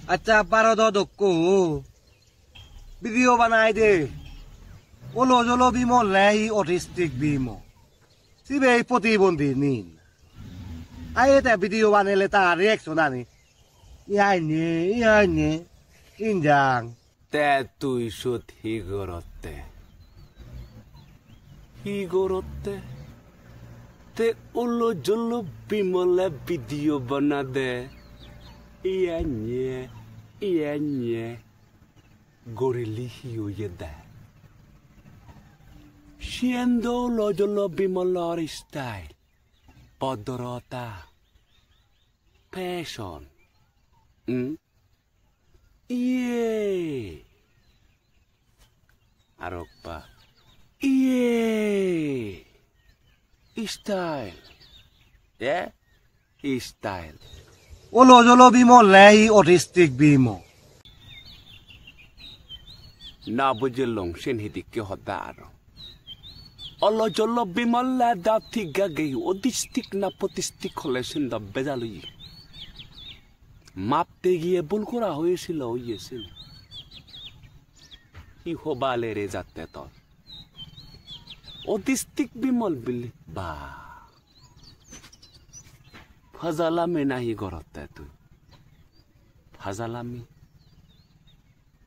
আচ্ছা পারো দক্কু ভিডিও বানাই দে ওলো জলো বিমল নাই অটিস্টিক বিম সিবে প্রতিবন্ধী নিন আইতে ভিডিও বানাইলে তার রিঅ্যাকশন আনি ইয়াইনে ইনজাং তে তুই সুত হি গরতে তে ওলো জলো বিমলে ভিডিও বানা দে ইয়াnye gorili hiuyeda siendo lo jolo bimolor style podorota passion aropa style style ওলো জলো Bimal নাই অটিস্টিক বিম না বুঝে লং সেন হিদিকে হদার অলো জলো বিমল লা দাতি গাগে অটিস্টিক না পটিস্টিক হলে সেন দা বেজালুই মাপতে গিয়ে ভুল করা হয়েছিল ই হবালে রে যাতে তোর অটিস্টিক বিমল বিলি বা ফাজালামি নাহি গরতে তুই ফাজালামি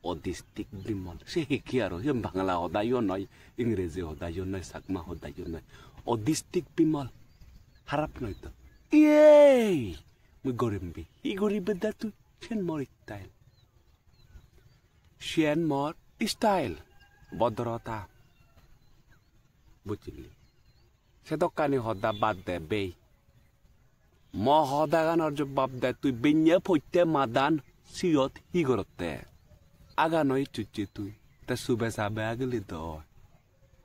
অটিস্টিক বিমল সে কি আর বাংলা হদাইও নয় ইংরেজি হদাইও নয় সাকমা হদাইও নয় অটিস্টিক বিমল খারাপ নয় তো মুই গরিবি ই গরিবের দা তুই সেন মর স্টাইল ভদ্রতা বুঝলি সে দোকানে হদা বাদ দে বে মহদাগানোর জবাব দে তুই বেঞ্ঞা ফইতে মাদান সিয়ত হি গরতে আগা নয় চুচি তুই তা সুবে সাবে আগলি তো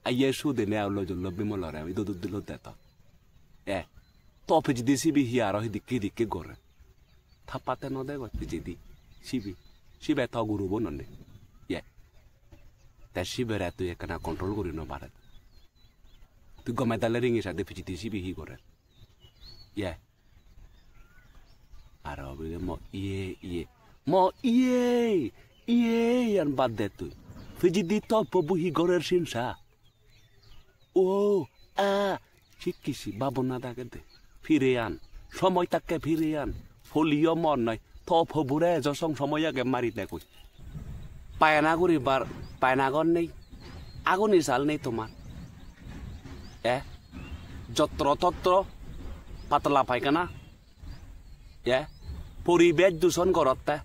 আইয়ে সুদে নে আউলো জল্লো বিমলরে আমি দুধ দিল দে তো তপে যদি সিবি হি আর দিকে গরে থাপাতে ন দে গতি যদি শিবে তো গুরু বননে তা শিবেরা তুই এখানে কন্ট্রোল করি ন পারে তুই গমে তালে রিঙে সাথে ফিচিতে সিবি হি করে আর আর বাদ দে তুই ফিজিদি তো বুহি গরের সিনসা শিখিছি বাবনা তাকে দে ফিরে আন সময় তাকে ফিরে আন ফলিও মন নয় থপ হবুরে যসং সময় আগে মারি দে কই পায়নাগর নেই আগুনি চাল নেই তোমার যত্র তত্র পাতলা পায়খানা পরিবেশ দূষণ করতে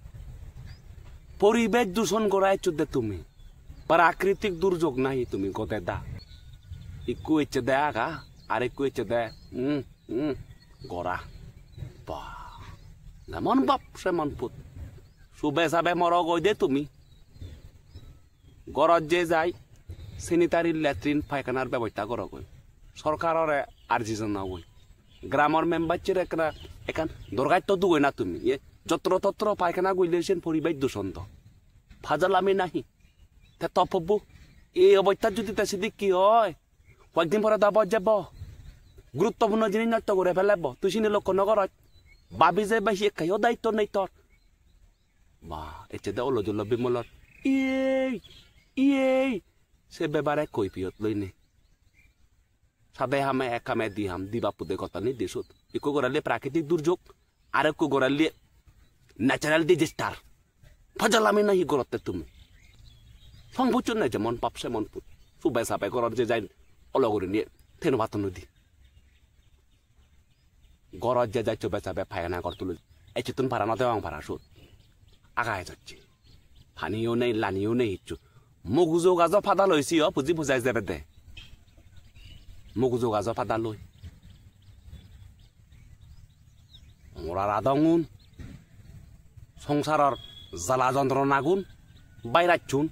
পরিবেশ দূষণ করাই চুদে তুমি প্রাকৃতিক দুর্যোগ নাই তুমি গতে দা একু এচ্ছে দে আগা আর একু এচ্ছে দে গড়া বা যেমন বাপ সেমন পুত শুবে সাবে মর গই দে তুমি গরজ যে যাই স্যানিটারি ল্যাট্রিন পায়খানার ব্যবস্থা কর গই সরকারের আর্জি জানা গই গ্রামের মেম্বারদের এখান দরকার তো দুগই না তুমি যত্র তত্র পায়খানা গইলেছেন পরিবেশ দূষণ তো ফাজালামি নাহি তে তপবু এই অবস্থা যদি তা সেদিক কি হয় কয়েকদিন পরে দাবত যাব গুরুত্বপূর্ণ জিনিস নষ্ট করে ফেলাব তুই সিনে লক্ষ্য নগর ভাবি যে বেশি খাইও দায়িত্ব নেই তোর বা এতে দে ওলো জল বিমলর সে বেবারে কই পিয়ত লইনে সাদে হামে এক হামে দিবা পুদে কথা নেই দেশত একো গড়ালে প্রাকৃতিক দুর্যোগ আর একো গড়ালে ন্যাচারাল ডিজাস্টার ফাজালামি নাহি গড়তে তুমি সংবুচন নাই যেমন পাপ সেমন পুত সুবাই সাবাই গরম যে যাই অলগরে নিয়ে থেনো ভাত নদী গরজ যে যাই চবে সাবে ফায়না কর তুলে এই চেতন ভাড়া না দেওয়া ভাড়া সুদ আগায় যাচ্ছে ফানিও নেই লানিও নেই ইচ্ছু মগুজো গাজো ফাদা লইছি পুজি বুঝাই যাবে দে মগুজো গাজো ফাদা লই মোরা রাধঙ্গুন সংসারের জ্বালা যন্ত্রণা গুণ বাইরাচ্ছুন